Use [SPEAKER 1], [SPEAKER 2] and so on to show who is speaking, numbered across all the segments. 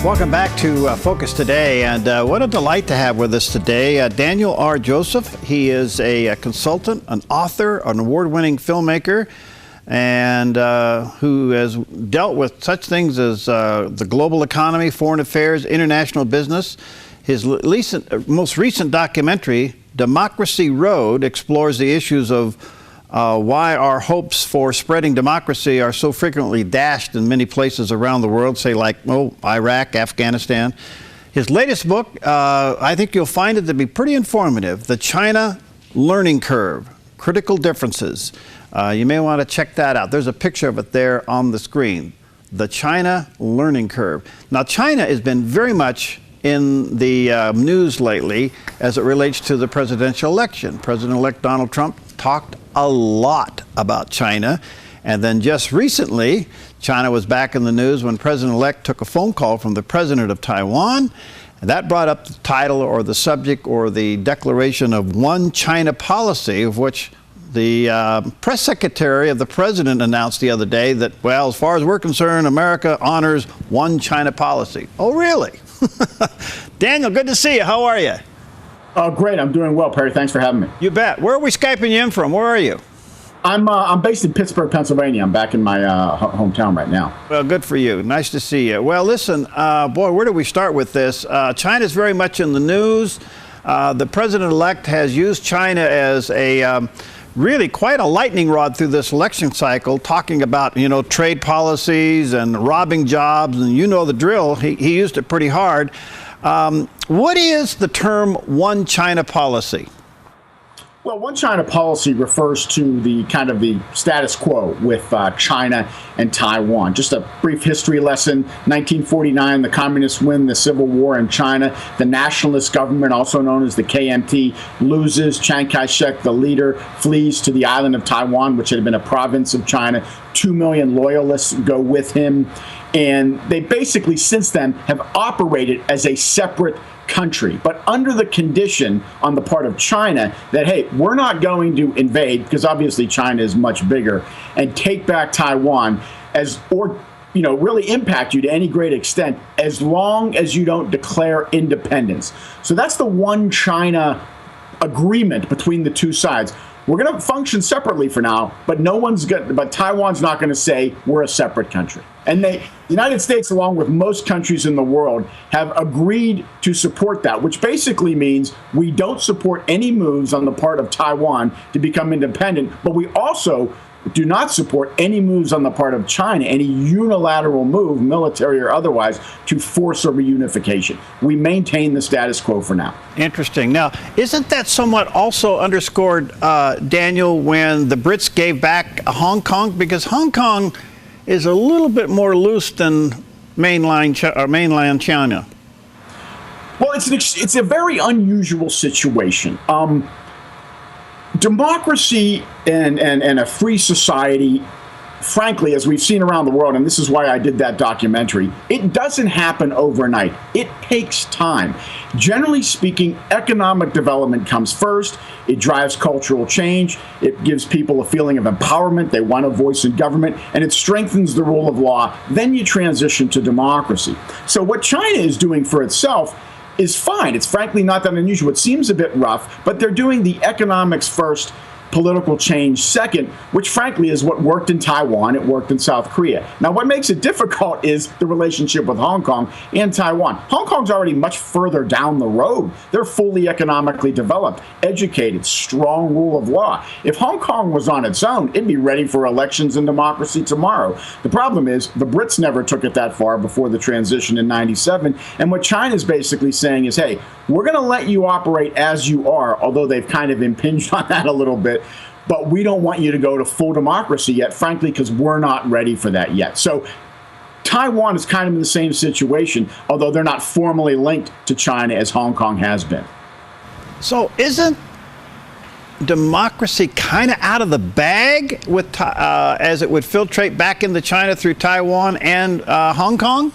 [SPEAKER 1] Welcome back to Focus Today, and what a delight to have with us today Daniel R. Joseph. He is a consultant, an author, an award-winning filmmaker, and who has dealt with such things as the global economy, foreign affairs, international business. His most recent documentary, Democracy Road, explores the issues of why our hopes for spreading democracy are so frequently dashed in many places around the world, say like Iraq, Afghanistan. His latest book, I think you'll find it to be pretty informative, The China Learning Curve, Critical Differences. You may want to check that out. There's a picture of it there on the screen, The China Learning Curve. Now, China has been very much in the news lately as it relates to the presidential election. President-elect Donald Trump talked a lot about China, and then just recently China was back in the news when President-elect took a phone call from the president of Taiwan, and that brought up the title or the subject or the declaration of One China policy, of which the press secretary of the president announced the other day that, well, as far as we're concerned, America honors One China policy. Oh, really? Daniel, good to see you. How are you?
[SPEAKER 2] Oh, great. I'm doing well, Perry. Thanks for having me.
[SPEAKER 1] You bet. Where are we Skyping you in from? Where are you?
[SPEAKER 2] I'm based in Pittsburgh, Pennsylvania. I'm back in my hometown right now.
[SPEAKER 1] Well, good for you. Nice to see you. Well, listen, boy, where do we start with this? China's very much in the news. The president-elect has used China as a really quite a lightning rod through this election cycle, talking about, trade policies and robbing jobs, and you know the drill. He used it pretty hard. What is the term One China policy?
[SPEAKER 2] Well, One China policy refers to the kind of the status quo with China and Taiwan. Just a brief history lesson. 1949, the communists win the civil war in China. The nationalist government, also known as the KMT, loses. Chiang Kai-shek, the leader, flees to the island of Taiwan, which had been a province of China. 2 million loyalists go with him. And they basically, since then, have operated as a separate country, but under the condition on the part of China that, hey, we're not going to invade, because obviously China is much bigger, and take back Taiwan or really impact you to any great extent as long as you don't declare independence. So that's the One China agreement between the two sides. We're going to function separately for now, but Taiwan's not going to say we're a separate country. And the United States, along with most countries in the world, have agreed to support that, which basically means we don't support any moves on the part of Taiwan to become independent, but we also do not support any moves on the part of China, any unilateral move, military or otherwise, to force a reunification. We maintain the status quo for now.
[SPEAKER 1] Interesting. Now, isn't that somewhat also underscored, Daniel, when the Brits gave back Hong Kong? Because Hong Kong is a little bit more loose than mainland China.
[SPEAKER 2] Well, it's a very unusual situation. Democracy and a free society, frankly, as we've seen around the world, and this is why I did that documentary, it doesn't happen overnight. It takes time. Generally speaking, economic development comes first. It drives cultural change. It gives people a feeling of empowerment. They want a voice in government, and it strengthens the rule of law. Then you transition to democracy. So what China is doing for itself is fine. It's frankly not that unusual. It seems a bit rough, but they're doing the economics first, political change second, which frankly is what worked in Taiwan. It worked in South Korea. Now, what makes it difficult is the relationship with Hong Kong and Taiwan. Hong Kong's already much further down the road. They're fully economically developed, educated, strong rule of law. If Hong Kong was on its own, it'd be ready for elections and democracy tomorrow. The problem is the Brits never took it that far before the transition in '97. And what China's basically saying is, hey, we're going to let you operate as you are, although they've kind of impinged on that a little bit. But we don't want you to go to full democracy yet, frankly, because we're not ready for that yet. So Taiwan is kind of in the same situation, although they're not formally linked to China as Hong Kong has been.
[SPEAKER 1] So isn't democracy kind of out of the bag with as it would filtrate back into China through Taiwan and Hong Kong?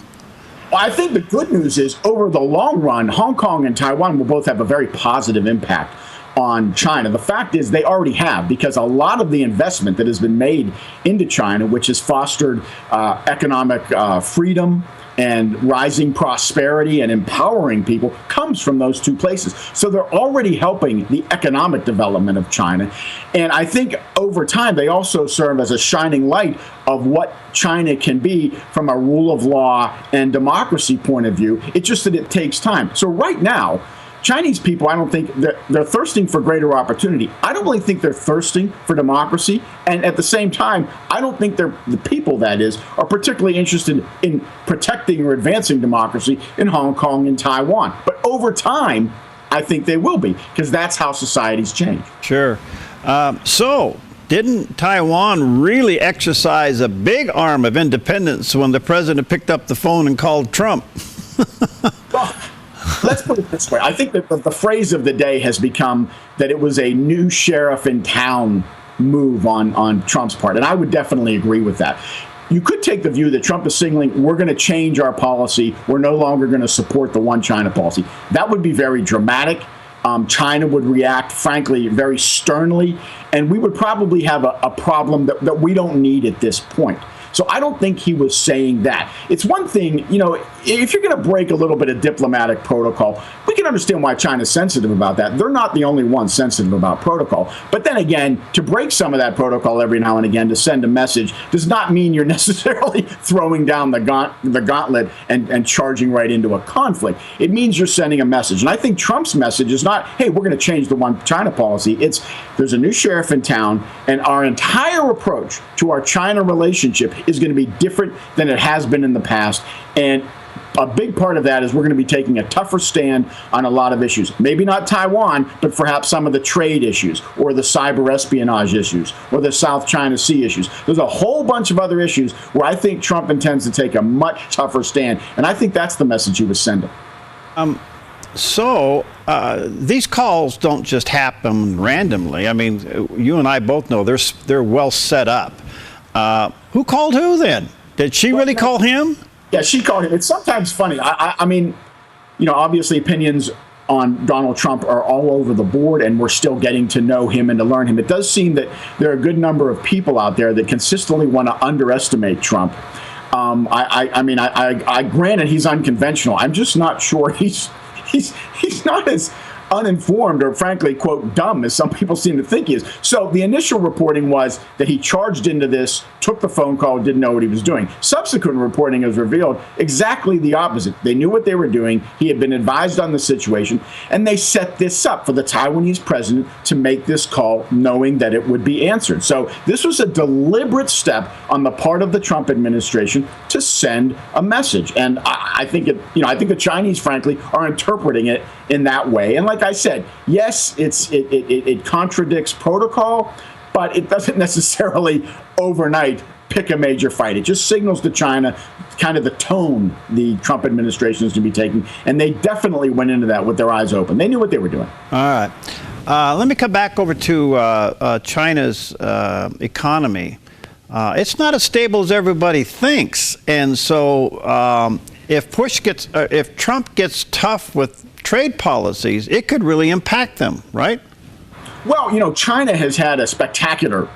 [SPEAKER 2] Well, I think the good news is, over the long run, Hong Kong and Taiwan will both have a very positive impact on China. The fact is they already have, because a lot of the investment that has been made into China, which has fostered economic freedom and rising prosperity and empowering people, comes from those two places. So they're already helping the economic development of China. And I think over time, they also serve as a shining light of what China can be from a rule of law and democracy point of view. It's just that it takes time. So right now, Chinese people, I don't think they're thirsting for greater opportunity. I don't really think they're thirsting for democracy. And at the same time, I don't think the people, that is, are particularly interested in protecting or advancing democracy in Hong Kong and Taiwan. But over time, I think they will be, because that's how societies change.
[SPEAKER 1] Sure. So didn't Taiwan really exercise a big arm of independence when the president picked up the phone and called Trump?
[SPEAKER 2] Well, let's put it this way. I think that the phrase of the day has become that it was a new sheriff in town move on Trump's part. And I would definitely agree with that. You could take the view that Trump is signaling, we're going to change our policy. We're no longer going to support the one China policy. That would be very dramatic. China would react, frankly, very sternly. And we would probably have a problem that we don't need at this point. So I don't think he was saying that. It's one thing, if you're going to break a little bit of diplomatic protocol, we can understand why China's sensitive about that. They're not the only ones sensitive about protocol. But then again, to break some of that protocol every now and again to send a message does not mean you're necessarily throwing down the gauntlet and charging right into a conflict. It means you're sending a message. And I think Trump's message is not, hey, we're going to change the one China policy. It's there's a new sheriff in town, and our entire approach to our China relationship is going to be different than it has been in the past. And a big part of that is we're going to be taking a tougher stand on a lot of issues. Maybe not Taiwan, but perhaps some of the trade issues or the cyber espionage issues or the South China Sea issues. There's a whole bunch of other issues where I think Trump intends to take a much tougher stand. And I think that's the message he was sending.
[SPEAKER 1] So these calls don't just happen randomly. I mean, you and I both know they're well set up. Who called who then? Did she really call him?
[SPEAKER 2] Yeah, she called him. It's sometimes funny. I mean, obviously opinions on Donald Trump are all over the board, and we're still getting to know him and to learn him. It does seem that there are a good number of people out there that consistently want to underestimate Trump. I granted he's unconventional. I'm just not sure he's not as uninformed or, frankly, quote, dumb as some people seem to think he is. So the initial reporting was that he charged into this, took the phone call, didn't know what he was doing. Subsequent reporting has revealed exactly the opposite. They knew what they were doing. He had been advised on the situation, and they set this up for the Taiwanese president to make this call knowing that it would be answered. So this was a deliberate step on the part of the Trump administration to send a message. And I think the Chinese, frankly, are interpreting it in that way. And like I said, yes, it contradicts protocol, but it doesn't necessarily overnight pick a major fight. It just signals to China kind of the tone the Trump administration is to be taking, and they definitely went into that with their eyes open. They knew what they were doing.
[SPEAKER 1] All right. Let me come back over to China's economy. It's not as stable as everybody thinks, and so if Trump gets tough with trade policies, it could really impact them, right?
[SPEAKER 2] Well, China has had a spectacular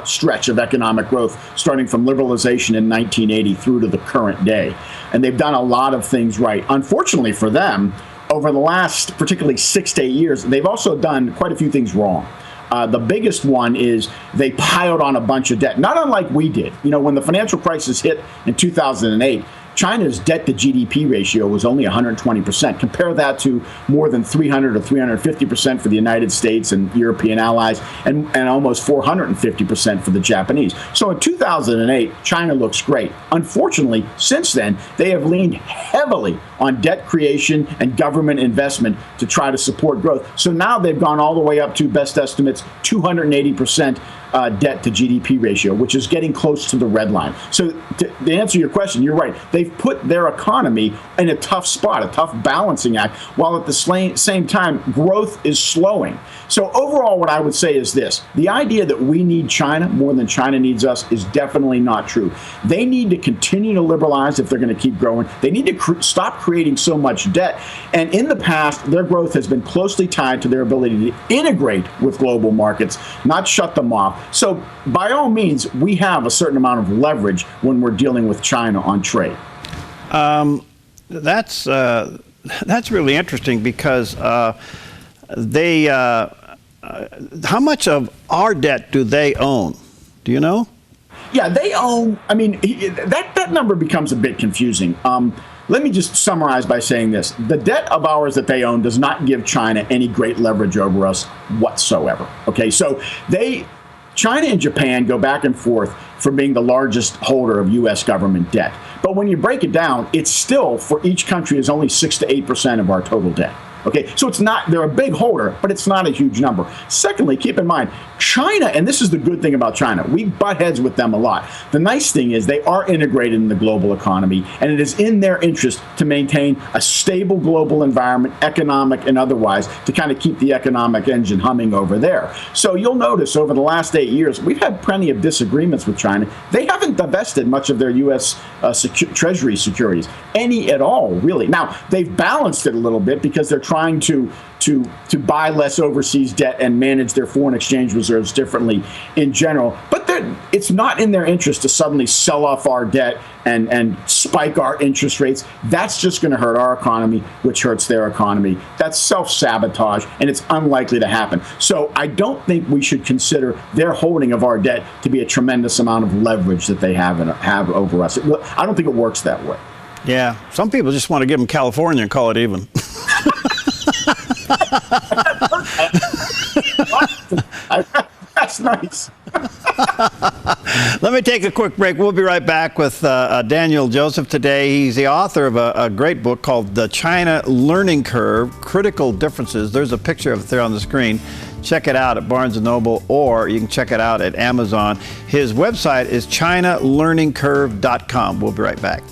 [SPEAKER 2] stretch of economic growth starting from liberalization in 1980 through to the current day. And they've done a lot of things right. Unfortunately for them, over the last particularly 6 to 8 years, they've also done quite a few things wrong. The biggest one is they piled on a bunch of debt, not unlike we did. When the financial crisis hit in 2008, China's debt-to-GDP ratio was only 120%. Compare that to more than 300 or 350% for the United States and European allies, and almost 450% for the Japanese. So in 2008, China looks great. Unfortunately, since then, they have leaned heavily on debt creation and government investment to try to support growth. So now they've gone all the way up to, best estimates, 280% debt to GDP ratio, which is getting close to the red line. So to answer your question, you're right. They've put their economy in a tough spot, a tough balancing act, while at the same time, growth is slowing. So overall, what I would say is this. The idea that we need China more than China needs us is definitely not true. They need to continue to liberalize if they're going to keep growing. They need to stop creating so much debt. And in the past, their growth has been closely tied to their ability to integrate with global markets, not shut them off. So by all means, we have a certain amount of leverage when we're dealing with China on trade.
[SPEAKER 1] That's really interesting because how much of our debt do they own? Do you know?
[SPEAKER 2] Yeah, they own, I mean, that number becomes a bit confusing. Let me just summarize by saying this. The debt of ours that they own does not give China any great leverage over us whatsoever. Okay, so China and Japan go back and forth for being the largest holder of U.S. government debt. But when you break it down, it's still, for each country, is only 6 to 8% of our total debt. Okay, so it's not, they're a big holder, but it's not a huge number. Secondly, keep in mind, China, and this is the good thing about China, we butt heads with them a lot. The nice thing is they are integrated in the global economy, and it is in their interest to maintain a stable global environment, economic and otherwise, to kind of keep the economic engine humming over there. So you'll notice over the last 8 years, we've had plenty of disagreements with China. They haven't divested much of their U.S. Treasury securities, any at all, really. Now, they've balanced it a little bit because they're trying to buy less overseas debt and manage their foreign exchange reserves differently in general. But it's not in their interest to suddenly sell off our debt and spike our interest rates. That's just going to hurt our economy, which hurts their economy. That's self-sabotage, and it's unlikely to happen. So I don't think we should consider their holding of our debt to be a tremendous amount of leverage that they have over us. I don't think it works that way.
[SPEAKER 1] Yeah, some people just want to give them California and call it even.
[SPEAKER 2] That's nice.
[SPEAKER 1] Let me take a quick break. We'll be right back with Daniel Joseph today. He's the author of a great book called The China Learning Curve, Critical Differences. There's a picture of it there on the screen. Check it out at Barnes & Noble, or you can check it out at Amazon. His website is ChinaLearningCurve.com. We'll be right back.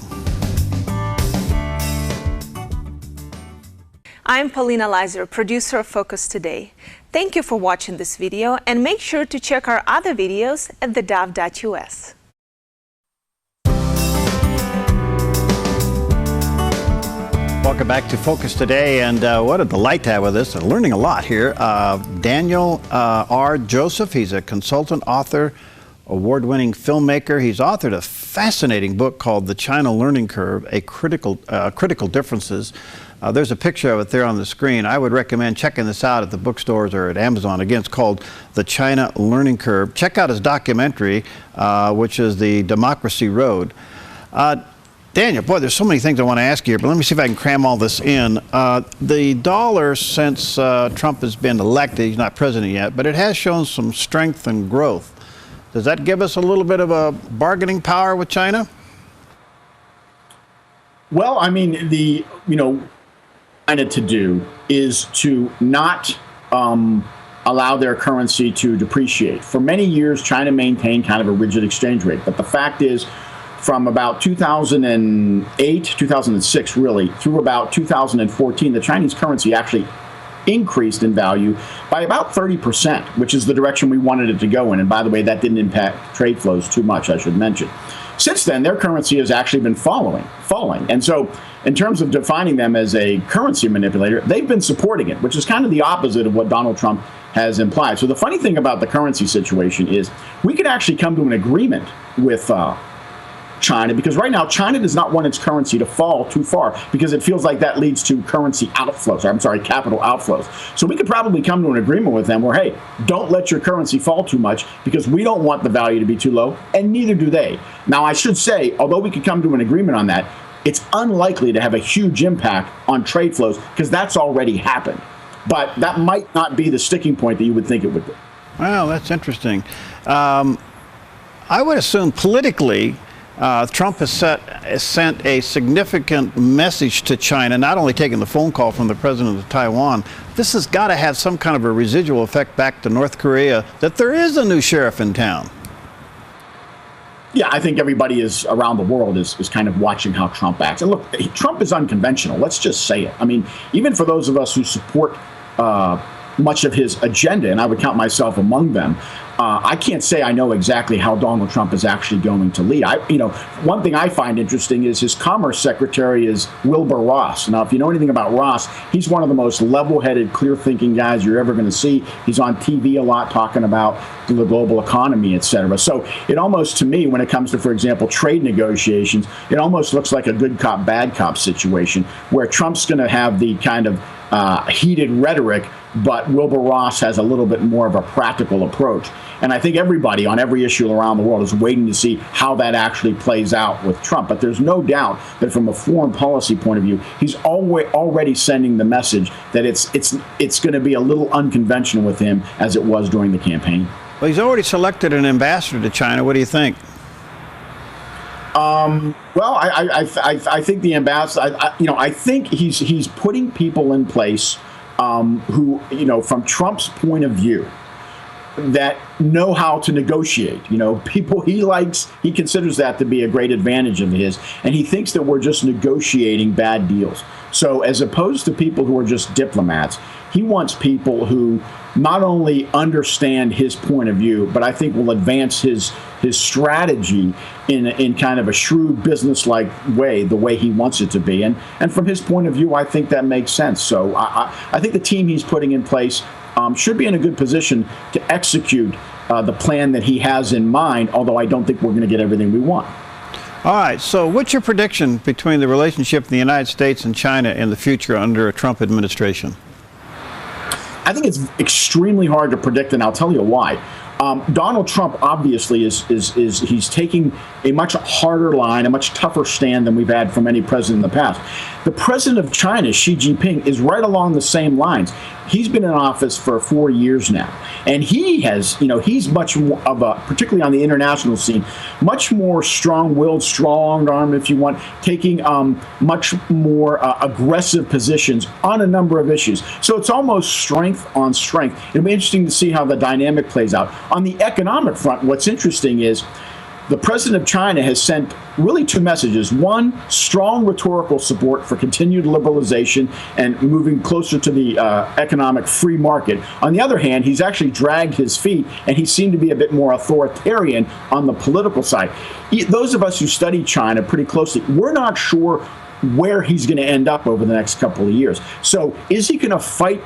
[SPEAKER 3] I'm Paulina Leiser, producer of Focus Today. Thank you for watching this video, and make sure to check our other videos at theDove.us.
[SPEAKER 1] Welcome back to Focus Today, and what a delight to have with us. Learning a lot here. Daniel R. Joseph, he's a consultant, author, award-winning filmmaker. He's authored a fascinating book called The China Learning Curve, Critical Differences. There's a picture of it there on the screen. I would recommend checking this out at the bookstores or at Amazon. Again, it's called The China Learning Curve. Check out his documentary, which is The Democracy Road. Daniel, boy, there's so many things I want to ask you here, but let me see if I can cram all this in. The dollar, since Trump has been elected, he's not president yet, but it has shown some strength and growth. Does that give us a little bit of a bargaining power with China?
[SPEAKER 2] Well, I mean, China to do is to not allow their currency to depreciate. For many years, China maintained kind of a rigid exchange rate. But the fact is, from about 2008, 2006, really, through about 2014, the Chinese currency actually increased in value by about 30%, which is the direction we wanted it to go in. And by the way, that didn't impact trade flows too much, I should mention. Since then, their currency has actually been falling. And so in terms of defining them as a currency manipulator, they've been supporting it, which is kind of the opposite of what Donald Trump has implied. So the funny thing about the currency situation is we could actually come to an agreement with China, because right now China does not want its currency to fall too far because it feels like that leads to currency outflows, or I'm sorry, capital outflows. So we could probably come to an agreement with them where, hey, don't let your currency fall too much because we don't want the value to be too low, and neither do they. Now, I should say, although we could come to an agreement on that, it's unlikely to have a huge impact on trade flows because that's already happened. But that might not be the sticking point that you would think it would be.
[SPEAKER 1] Well, that's interesting. I would assume politically Trump has sent a significant message to China, not only taking the phone call from the president of Taiwan. This has got to have some kind of a residual effect back to North Korea that there is a new sheriff in town.
[SPEAKER 2] Yeah, I think everybody is around the world is kind of watching how Trump acts. And look, Trump is unconventional. Let's just say it. I mean, even for those of us who support much of his agenda, and I would count myself among them, I can't say I know exactly how Donald Trump is actually going to lead. One thing I find interesting is his Commerce Secretary is Wilbur Ross. Now, if you know anything about Ross, he's one of the most level-headed, clear-thinking guys you're ever going to see. He's on TV a lot talking about the global economy, et cetera. So it almost, to me, when it comes to, for example, trade negotiations, it almost looks like a good cop, bad cop situation where Trump's going to have the kind of heated rhetoric, but Wilbur Ross has a little bit more of a practical approach. And I think everybody on every issue around the world is waiting to see how that actually plays out with Trump. But there's no doubt that from a foreign policy point of view, he's already sending the message that it's going to be a little unconventional with him as it was during the campaign.
[SPEAKER 1] Well, he's already selected an ambassador to China. What do you think?
[SPEAKER 2] Well, I think the ambassador, I think he's putting people in place who, from Trump's point of view, that know how to negotiate. People he considers that to be a great advantage of his, and he thinks that we're just negotiating bad deals. So as opposed to people who are just diplomats, he wants people who not only understand his point of view, but I think will advance his strategy in kind of a shrewd business-like way, the way he wants it to be. And from his point of view, I think that makes sense. So I think the team he's putting in place should be in a good position to execute the plan that he has in mind, although I don't think we're going to get everything we want.
[SPEAKER 1] All right, so what's your prediction between the relationship in the United States and China in the future under a Trump administration?
[SPEAKER 2] I think it's extremely hard to predict, and I'll tell you why. Donald Trump obviously he's taking a much harder line, a much tougher stand than we've had from any president in the past. The president of China, Xi Jinping, is right along the same lines. He's been in office for 4 years now, and he has, he's much more of a, particularly on the international scene, much more strong-willed, strong-armed, if you want, taking much more aggressive positions on a number of issues. So it's almost strength on strength. It'll be interesting to see how the dynamic plays out. On the economic front, what's interesting is the president of China has sent really two messages. One, strong rhetorical support for continued liberalization and moving closer to the economic free market. On the other hand, he's actually dragged his feet, and he seemed to be a bit more authoritarian on the political side. Those of us who study China pretty closely, we're not sure where he's going to end up over the next couple of years. So is he going to fight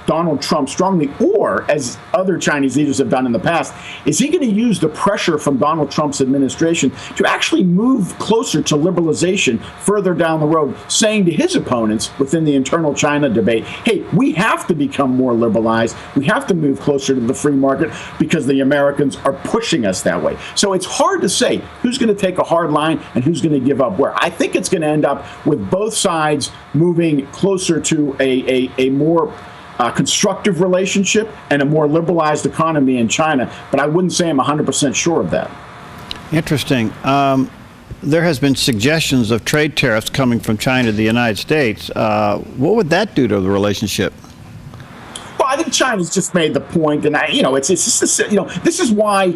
[SPEAKER 2] Donald Trump strongly, or, as other Chinese leaders have done in the past, is he going to use the pressure from Donald Trump's administration to actually move closer to liberalization further down the road, saying to his opponents within the internal China debate, hey, we have to become more liberalized, we have to move closer to the free market because the Americans are pushing us that way. So it's hard to say who's going to take a hard line and who's going to give up where. I think it's going to end up with both sides moving closer to a more constructive relationship and a more liberalized economy in China, but I wouldn't say I'm 100% sure of that.
[SPEAKER 1] Interesting. There has been suggestions of trade tariffs coming from China to the United States. What would that do to the relationship?
[SPEAKER 2] Well, I think China's just made the point, and it's just, this is why.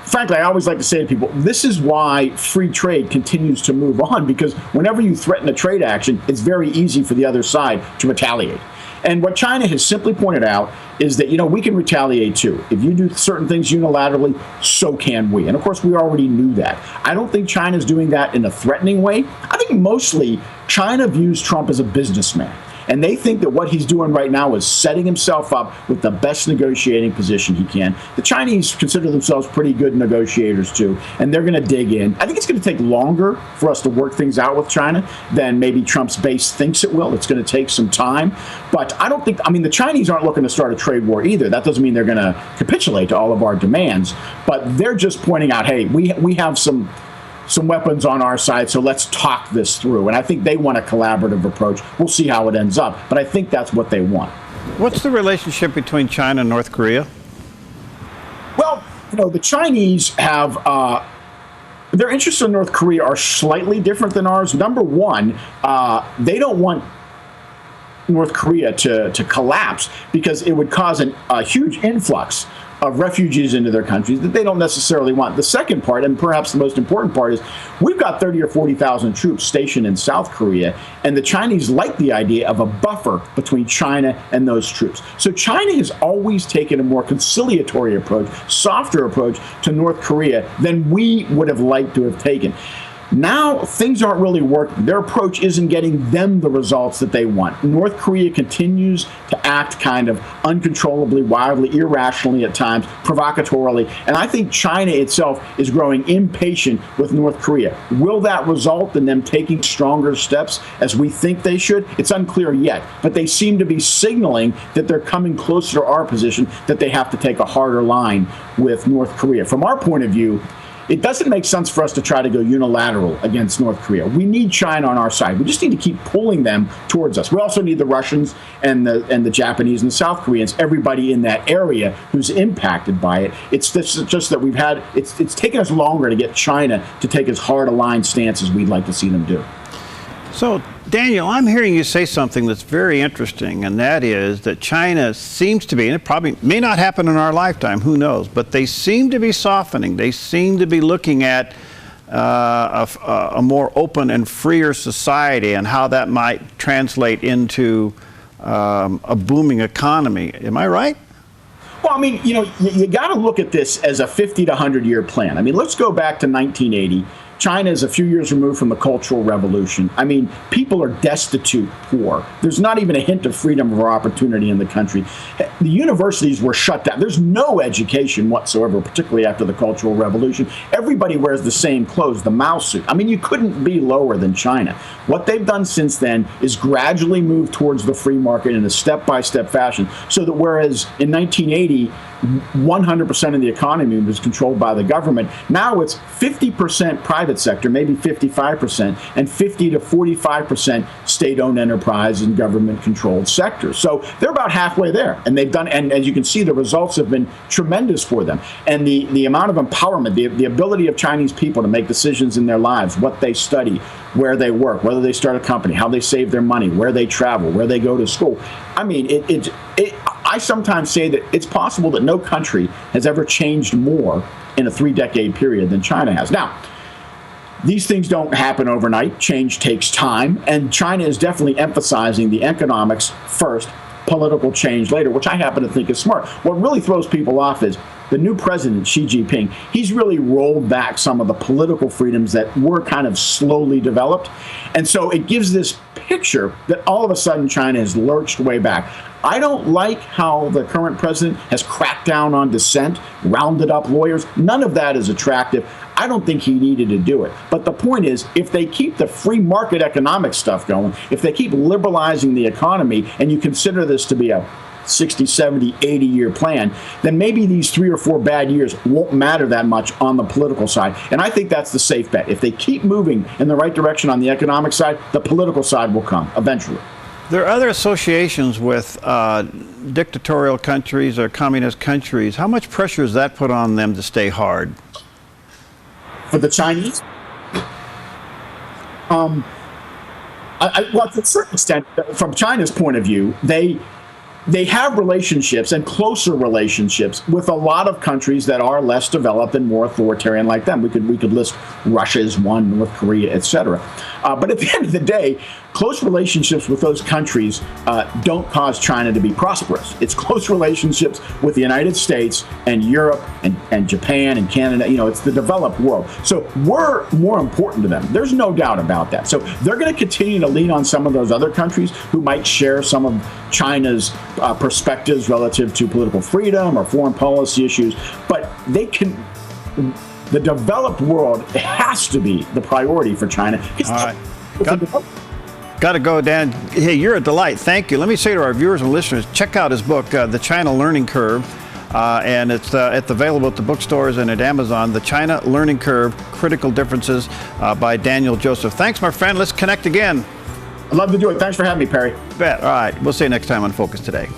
[SPEAKER 2] Frankly, I always like to say to people, this is why free trade continues to move on, because whenever you threaten a trade action, it's very easy for the other side to retaliate. And what China has simply pointed out is that, we can retaliate too. If you do certain things unilaterally, so can we. And of course, we already knew that. I don't think China's doing that in a threatening way. I think mostly China views Trump as a businessman. And they think that what he's doing right now is setting himself up with the best negotiating position he can. The Chinese consider themselves pretty good negotiators, too, and they're going to dig in. I think it's going to take longer for us to work things out with China than maybe Trump's base thinks it will. It's going to take some time. But the Chinese aren't looking to start a trade war either. That doesn't mean they're going to capitulate to all of our demands. But they're just pointing out, hey, we have some weapons on our side, so let's talk this through. And I think they want a collaborative approach. We'll see how it ends up, but I think that's what they want.
[SPEAKER 1] What's the relationship between China and North Korea?
[SPEAKER 2] Well, the Chinese have Their interests in North Korea are slightly different than ours. Number one, they don't want North Korea to collapse because it would cause a huge influx of refugees into their countries that they don't necessarily want. The second part, and perhaps the most important part, is we've got 30 or 40,000 troops stationed in South Korea, and the Chinese like the idea of a buffer between China and those troops. So China has always taken a more conciliatory approach, softer approach to North Korea than we would have liked to have taken. Now, things aren't really working. Their approach isn't getting them the results that they want. North Korea continues to act kind of uncontrollably, wildly, irrationally at times, provocatorily. And I think China itself is growing impatient with North Korea. Will that result in them taking stronger steps as we think they should? It's unclear yet. But they seem to be signaling that they're coming closer to our position, that they have to take a harder line with North Korea. From our point of view, it doesn't make sense for us to try to go unilateral against North Korea. We need China on our side. We just need to keep pulling them towards us. We also need the Russians and the Japanese and the South Koreans, everybody in that area who's impacted by it. It's just that it's taken us longer to get China to take as hard a line stance as we'd like to see them do.
[SPEAKER 1] So, Daniel, I'm hearing you say something that's very interesting, and that is that China seems to be, and it probably may not happen in our lifetime, who knows, but they seem to be softening. They seem to be looking at a more open and freer society and how that might translate into a booming economy. Am I right?
[SPEAKER 2] Well, I mean, you got to look at this as a 50 to 100-year plan. I mean, let's go back to 1980. China is a few years removed from the Cultural Revolution. I mean, people are destitute poor. There's not even a hint of freedom or opportunity in the country. The universities were shut down. There's no education whatsoever, particularly after the Cultural Revolution. Everybody wears the same clothes, the Mao suit. I mean, you couldn't be lower than China. What they've done since then is gradually move towards the free market in a step-by-step fashion, so that whereas in 1980, 100% of the economy was controlled by the government. Now it's 50% private sector, maybe 55%, and 50 to 45% state-owned enterprise and government-controlled sectors. So they're about halfway there, and they've done. And as you can see, the results have been tremendous for them. And the amount of empowerment, the ability of Chinese people to make decisions in their lives, what they study, where they work, whether they start a company, how they save their money, where they travel, where they go to school. I mean, I sometimes say that it's possible that no country has ever changed more in a 3-decade period than China has. Now, these things don't happen overnight. Change takes time, and China is definitely emphasizing the economics first, political change later, which I happen to think is smart. What really throws people off is the new president, Xi Jinping. He's really rolled back some of the political freedoms that were kind of slowly developed. And so it gives this picture that all of a sudden China has lurched way back. I don't like how the current president has cracked down on dissent, rounded up lawyers. None of that is attractive. I don't think he needed to do it. But the point is, if they keep the free market economic stuff going, if they keep liberalizing the economy, and you consider this to be a 60, 70, 80-year plan, then maybe these 3 or 4 bad years won't matter that much on the political side. And I think that's the safe bet. If they keep moving in the right direction on the economic side, the political side will come eventually.
[SPEAKER 1] There are other associations with dictatorial countries or communist countries. How much pressure does that put on them to stay hard?
[SPEAKER 2] For the Chinese? Well, to a certain extent, from China's point of view, they have relationships and closer relationships with a lot of countries that are less developed and more authoritarian like them. We could list Russia as one, North Korea, etc. But at the end of the day, close relationships with those countries don't cause China to be prosperous. It's close relationships with the United States and Europe and Japan and Canada. It's the developed world. So we're more important to them. There's no doubt about that. So they're going to continue to lean on some of those other countries who might share some of China's perspectives relative to political freedom or foreign policy issues. But the developed world has to be the priority for China.
[SPEAKER 1] All right. Got to go, Dan. Hey, you're a delight. Thank you. Let me say to our viewers and listeners, check out his book, The China Learning Curve, and it's available at the bookstores and at Amazon, The China Learning Curve, Critical Differences by Daniel Joseph. Thanks, my friend. Let's connect again.
[SPEAKER 2] I'd love to do it. Thanks for having me, Perry.
[SPEAKER 1] Bet. All right. We'll see you next time on Focus Today.